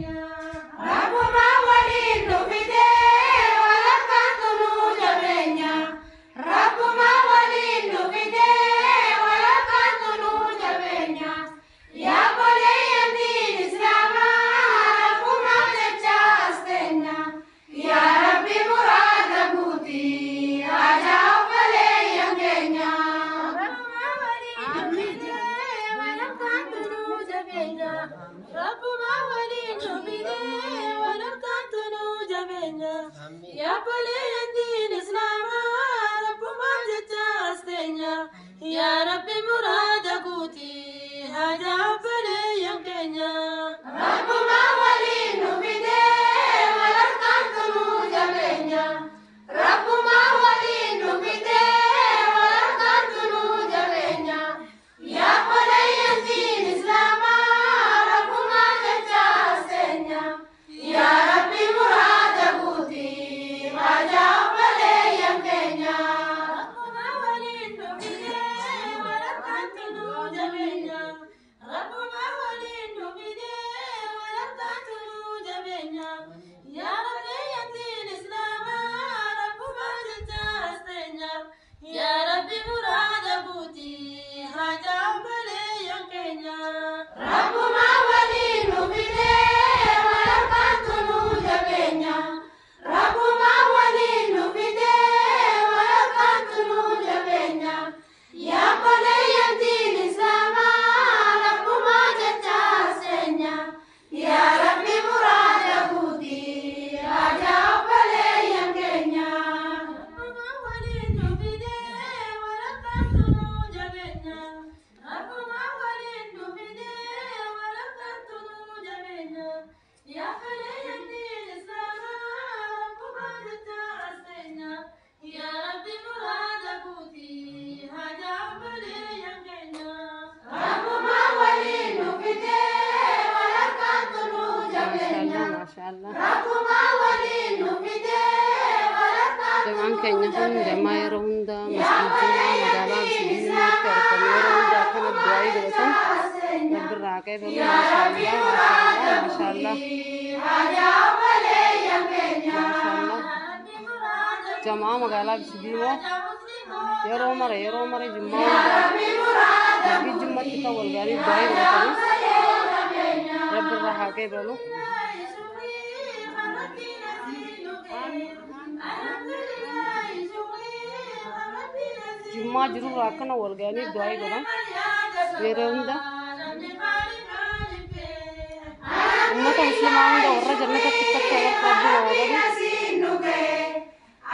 Rabbuma waliin nu fide walakkaatu nu jabeenya. Rabbuma waliin nu fide walakkaatu nu jabeenya. Yaa boleeyyan diin islaamaa rabbuma jecha asteenya. Yaa rabbi muraada guutii haajaa obboleeyyan keenya. Rabbuma waliin nu fide walakkaatu nu jabeenya. Rabbuma waliin nu fide walakkaatu nu jabeenya. Yaa boleeyyan diin islaamaa rabbuma jecha asteenya. Yaa rabbi muraada guutii haajaa obboleeyyan keenya. Rabbuma waliin nu fide walakkaatu nu jabeenya. Rabbuma waliin nu fide walakkaatu nu jabeenya. Yaa boleeyyan diin islaamaa rabbuma jecha asteenya. Yaa rabbi muraada guutii haajaa obboleeyyan keenya. Rabbuma waliin nu fide walakkaatu nu jabeenya. Rabbuma waliin nu fide walakkaatu nu jabeenya. Yaa boleeyyan diin islaamaa rabbuma jecha asteenya. Yaa rabbi muraada guutii haajaa obboleeyyan keenya. Rabbuma waliin nu fide walakkaatu nu jabeenya. Rabbuma waliin nu fide walakkaatu nu jabeenya. Yaa boleeyyan diin islaamaa rabbuma jecha asteenya. Yaa rabbi muraada guutii haajaa obboleeyyan keenya. Rabbuma waliin nu fide walakkaatu nu jabeenya. Rabbuma waliin nu fide walakkaatu nu jabeenya. Yaa boleeyyan diin islaamaa rabbuma jecha asteenya. Yaa rabbi muraada guutii haajaa obboleeyyan keenya. Rabbuma waliin nu fide walakkaatu nu jabeenya. Rabbuma waliin nu fide walakkaatu Jamaan keenya hundamaa yeroo hundaa masjidummaa magaalaa Bishiinatti argamu yeroo hundaa akkana du'aa godhatan rabbi irraa qeebalu maashaallah haajaa obboleeyyan keenya. jamaa magaalaa Bishiinoo yeroo mara jimmaa hundaa rabbi jimmatti kan wal gaarii du'aa godhatanis rabbi irraa qeebalu. Jummaa jirurraa akkana wal ga'anii du'aa godhan yeroo hunda ummata muslimaa hunda warra jannatatti akka rabbi waa godhu.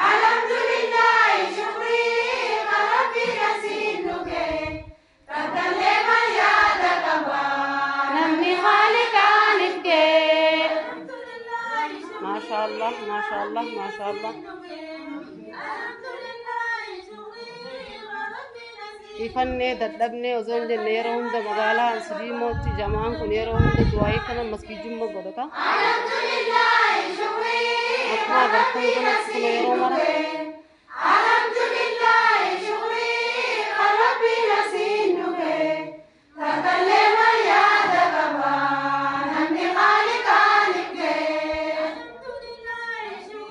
Alhamdulillahi shukrii rabbi nasiin nu ga'e. Tattalee mayyaada qaba namni haaliqaaniif ga'e. Maashaallah maashaallah maashaallah. Ifannee dadhabnee osoo hin jenne yeroo hunda magaalaa Musliimootti jamaan kun yeroo hunda du'aa kana masjidumma godhata. Akkuma agartan kanatti kun yeroo mara. Alhamdulillahi shukrii rabbi nasiin nu ga'e. Tattalee mayyaada qaba namni haaliqaaniif ga'e.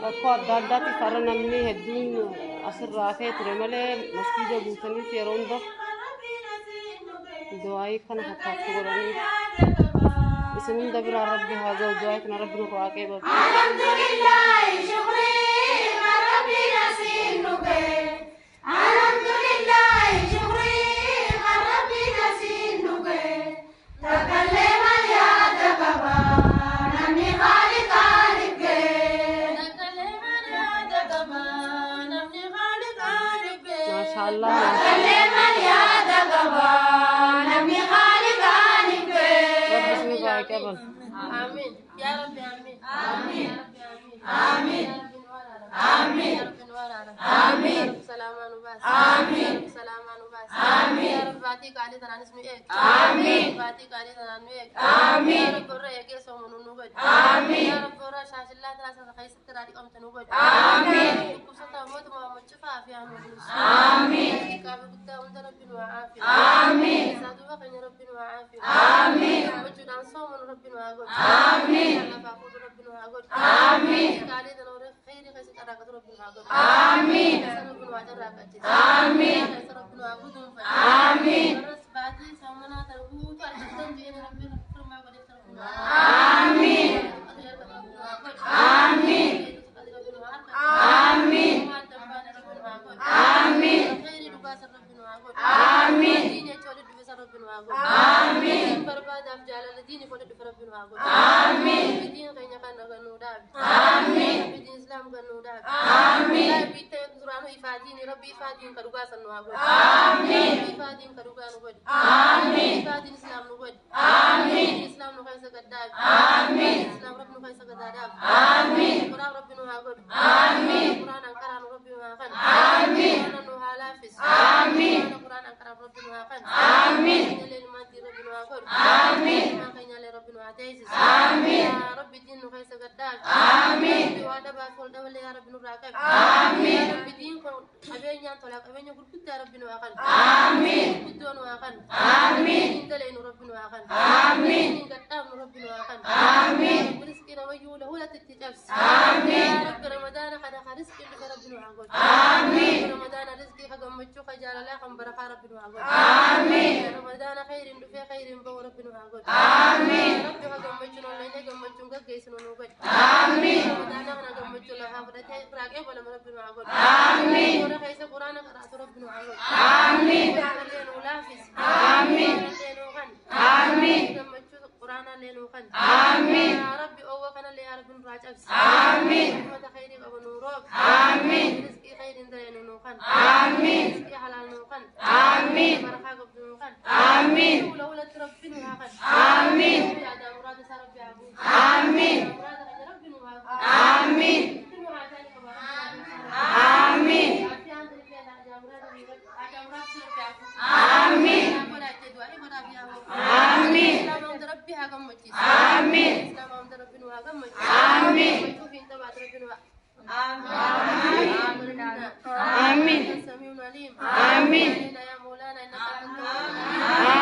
Rakkoo adda addaatti karra namni hedduun asirraa ka'e ture malee masjida guutaniif yeroo hunda du'aa kana fakkaattu godhanii isin hunda biraa rabbi haa ga'u du'aa kana rabbi nurraa qeebalu. Alhamdulillahi shukrii rabbi nasiin nu ga'e. Alhamdulillahi shukrii rabbi nasiin nu ga'e. Tattalee mayyaada qaba namni haaliqaaniif ga'e. Maashaallah. Tattalee mayyaada qaba namni haaliqaaniif ga'e. Rabbi isin irraa qeebalu. آمين يا ربي آمين آمين آمين آمين آمين آمين سلامان وباس آمين سلامان وباس آمين يا رب باتي قالي تنان اسمي إيه آمين. باتي قالي تنان إيه آمين. يا رب الرأي كيس ومن النوبة آمين. يا رب الرأي شاش الله ترى خيس ترى قمت نوبة آمين. كوسة موت ما متشفى فيها نوبة آمين. كابي قد أنت ربنا وعافية آمين. سادوا بقى ربنا وعافية آمين. وجود عن صوم ربنا وعقول آمين. الله فاقود ربنا وعقول آمين. قالي تنور خير خيس ترى قد ربنا وعقول آمين. ربنا وعجرا قد آمين. ربنا وعقود آمين. رس بعدي سامنا تروح أرجعنا بين ربنا فرما قد ربنا آمين. آمين. آمين. آمين. خير لباس ربنا وعقول آمين. دين يجول لباس ربنا وعقول آمين. برباد أفجال الذين يقول ربنا وعقول آمين. دين كينيا كان نوداب آمين. دين إسلام كان نوداب آمين. لا بيت زرانو إفادين ربي إفادين كروكاس نوعقول آمين. إفادين كروكان نقول آمين. إفادين إسلام نقول آمين. إسلام نقيس قداب آمين. إسلام رب نقيس قداب آمين. قرآن ربنا وعقول آمين. قرآن أنكران ربنا وعقول آمين. قرآن نوها لافس آمين. قرآن أنكران ربنا وعقول آمين. الليل ما تي ربنا وعقول آمين. ما كان يالي ربنا وعتيسس آمين. يا رب دين نقيس قداب آمين. ربي وعدبا فول دولي يا رب نراكب آمين. يا رب دين كون أبين يان طلاق أبين يقول كنت يا ربنا وعقول آمين. كنتون وعقول آمين. دين دلين ربنا وعقول آمين. دين قدام ربنا وعقول آمين. رب رزقنا ويوله ولا تتجبس آمين. يا رب رمضان خدا رزقي لك ربنا وعقول آمين. رمضان رزقي حق مجو خجال لا خم بركة ربنا وعقول آمين. رمضان خير في خير بو ربنا وعقول آمين. رب حق مجو لا نجا مجو قيس نوبل آمين. رمضان خنا مجو لا حفرته راقي ولا ربنا وعقول آمين. ورا خيس قرآن قرأت ربنا وعقول آمين. لين ولافس آمين. لين وخن آمين. مجو قرآن لين وخن آمين. يا ربي أوه كان اللي يا رب نراجعس آمين. رحمة خير أبو نوروك آمين. رزقي خير دين نوخن آمين. رزقي حلال نوخن آمين. بركة قبل نوخن آمين. لولا تربي نوخن آمين. يا دا مراد سار ربي أبو آمين. مراد خير ربي نوخن آمين. آمين. آمين. آمين. آمين. آمين. سميع عليم آمين. يا مولانا إنك أنت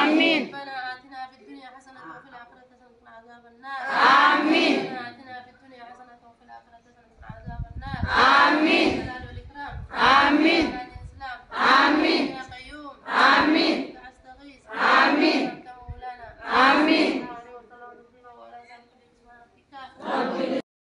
آمين. ربنا آتنا في الدنيا حسنة وفي الآخرة حسنة وقنا عذاب النار آمين. ربنا آتنا في الدنيا حسنة وفي الآخرة حسنة وقنا عذاب النار آمين. الجلال والإكرام آمين. يا الإسلام آمين. يا قيوم آمين. أستغيث آمين. أنت مولانا آمين.